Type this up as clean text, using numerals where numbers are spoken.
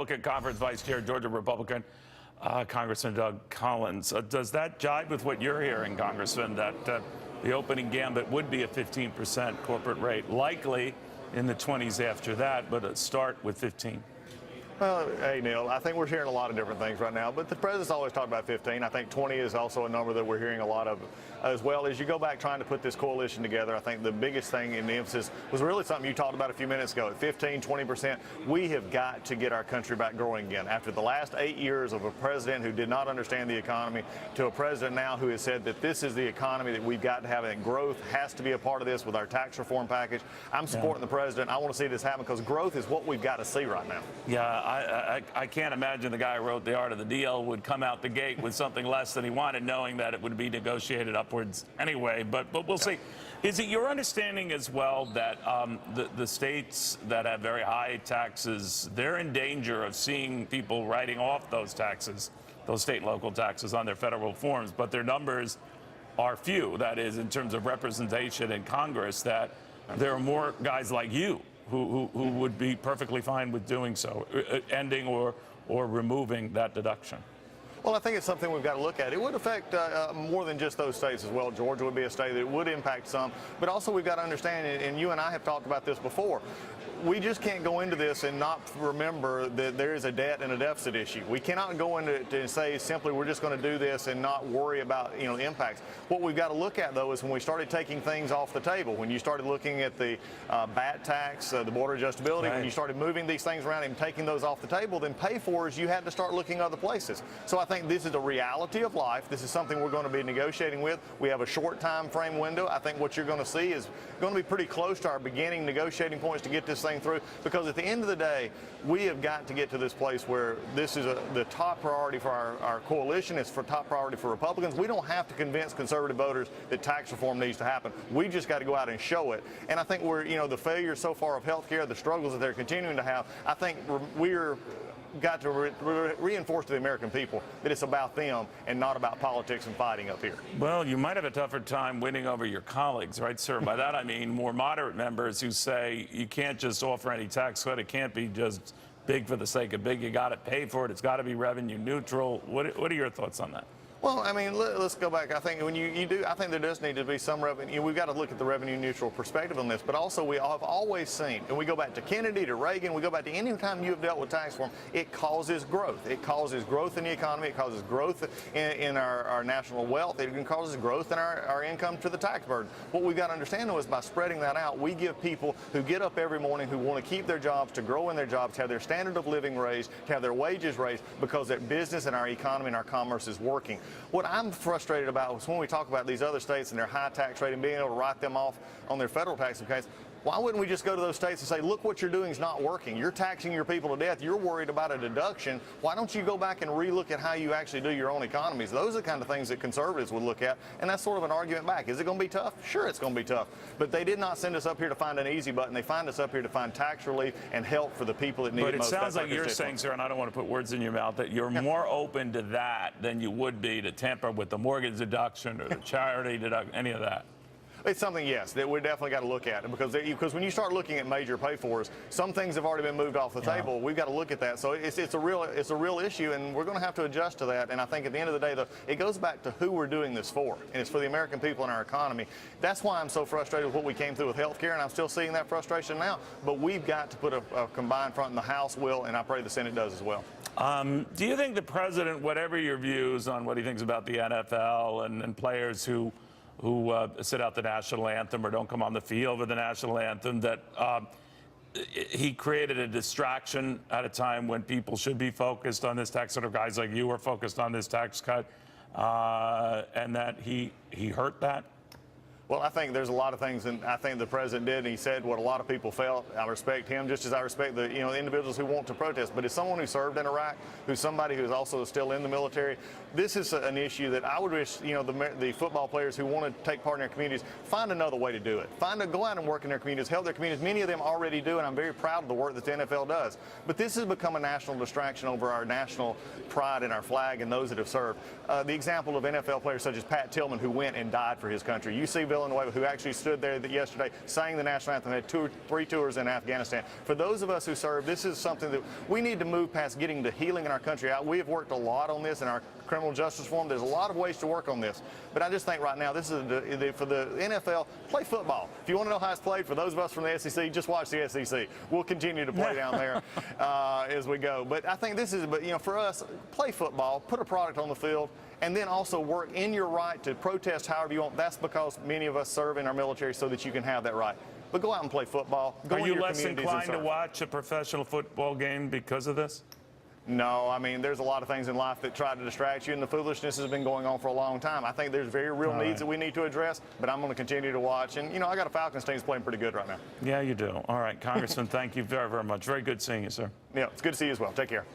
Republican Conference Vice Chair, Georgia Republican, Congressman Collins. Does that jibe with what you're hearing, Congressman, that the opening gambit would be a 15% corporate rate, likely in the 20s after that, but a start with 15? Well, hey, Neil, I think we're hearing a lot of different things right now, but the president's always talked about 15. I think 20 is also a number that we're hearing a lot of as well. As you go back trying to put this coalition together, I think the biggest thing in the emphasis was really something you talked about a few minutes ago. At 15, 20%, we have got to get our country back growing again. After the last 8 years of a president who did not understand the economy to a president now who has said that this is the economy that we've got to have, and growth has to be a part of this with our tax reform package. I'm supporting the president. I want to see this happen because growth is what we've got to see right now. Yeah, I can't imagine the guy who wrote The Art of the Deal would come out the gate with something less than he wanted, knowing that it would be negotiated upwards anyway. But we'll see. Is it your understanding as well that the states that have very high taxes, they're in danger of seeing people writing off those taxes, those state and local taxes on their federal forms, but their numbers are few, that is, in terms of representation in Congress, that there are more guys like you who would be perfectly fine with doing so, ending or removing that deduction? Well, I think it's something we've got to look at. It would affect more than just those states as well. Georgia would be a state that would impact some, but also we've got to understand, and you and I have talked about this before, we just can't go into this and not remember that there is a debt and a deficit issue. We cannot go into it and say simply we're just going to do this and not worry about the impacts. What we've got to look at, though, is when we started taking things off the table, when you started looking at the BAT tax, the border adjustability, right, when you started moving these things around and taking those off the table, then pay-fors, you had to start looking other places. So I think this is a reality of life. This is something we're going to be negotiating with. We have a short time frame window. I think what you're going to see is going to be pretty close to our beginning negotiating points to get this thing through, because at the end of the day, we have got to get to this place where this is the top priority for our coalition. It's for top priority for Republicans. We don't have to convince conservative voters that tax reform needs to happen. We just got to go out and show it. And I think the failures so far of health care, the struggles that they're continuing to have, I think we're got to reinforce to the American people that it's about them and not about politics and fighting up here. Well, you might have a tougher time winning over your colleagues, right, sir? By that I mean more moderate members who say you can't just offer any tax cut. It can't be just big for the sake of big. You got to pay for it. It's got to be revenue neutral. What are your thoughts on that? Well, I mean, let's go back. I think when you do, I think there does need to be some revenue. We've got to look at the revenue neutral perspective on this, but also we have always seen, and we go back to Kennedy, to Reagan, we go back to any time you have dealt with tax reform, it causes growth. It causes growth in the economy. It causes growth in our national wealth. It causes growth in our income to the tax burden. What we've got to understand, though, is by spreading that out, we give people who get up every morning, who want to keep their jobs, to grow in their jobs, to have their standard of living raised, to have their wages raised, because their business and our economy and our commerce is working. What I'm frustrated about is when we talk about these other states and their high tax rate and being able to write them off on their federal tax case. Why wouldn't we just go to those states and say, look, what you're doing is not working. You're taxing your people to death. You're worried about a deduction. Why don't you go back and relook at how you actually do your own economies? Those are the kind of things that conservatives would look at, and that's sort of an argument back. Is it going to be tough? Sure, it's going to be tough. But they did not send us up here to find an easy button. They find us up here to find tax relief and help for the people that need it most. But it sounds like you're saying, sir, and I don't want to put words in your mouth, that you're more open to that than you would be to tamper with the mortgage deduction or the charity deduction, any of that. It's something, yes, that we definitely got to look at, because when you start looking at major pay-fors, some things have already been moved off the table. We've got to look at that. So it's a real issue, and we're going to have to adjust to that. And I think at the end of the day, though, it goes back to who we're doing this for, and it's for the American people and our economy. That's why I'm so frustrated with what we came through with health care, and I'm still seeing that frustration now. But we've got to put a combined front, and the House will, and I pray the Senate does as well. Do you think the president, whatever your views on what he thinks about the NFL and players who sit out the national anthem or don't come on the field with the national anthem, that he created a distraction at a time when people should be focused on this tax, sort of guys like you are focused on this tax cut, and that he hurt that? Well, I think there's a lot of things, and I think the president did, and he said what a lot of people felt. I respect him just as I respect the individuals who want to protest. But as someone who served in Iraq, who's somebody who's also still in the military, this is an issue that I would wish the football players who want to take part in their communities find another way to do it. Go out and work in their communities, help their communities. Many of them already do, and I'm very proud of the work that the NFL does. But this has become a national distraction over our national pride and our flag and those that have served. The example of NFL players such as Pat Tillman, who went and died for his country. UC Villanueva, who actually stood there yesterday, sang the national anthem, had 2 or 3 tours in Afghanistan. For those of us who serve, this is something that we need to move past getting the healing in our country out. We have worked a lot on this in our criminal justice reform. There's a lot of ways to work on this. But I just think right now, this is for the NFL, play football. If you want to know how it's played, for those of us from the SEC, just watch the SEC. We'll continue to play down there as we go. But I think this is, for us, play football, put a product on the field, and then also work in your right to protest however you want. That's because many of us serve in our military so that you can have that right. But go out and play football. Go Are in you your less communities inclined and to serve. watch a professional football game because of this? No, I mean, there's a lot of things in life that try to distract you, and the foolishness has been going on for a long time. I think there's very real needs that we need to address, but I'm going to continue to watch. And, I got a Falcons team that's playing pretty good right now. Yeah, you do. All right, Congressman, thank you very, very much. Very good seeing you, sir. Yeah, it's good to see you as well. Take care.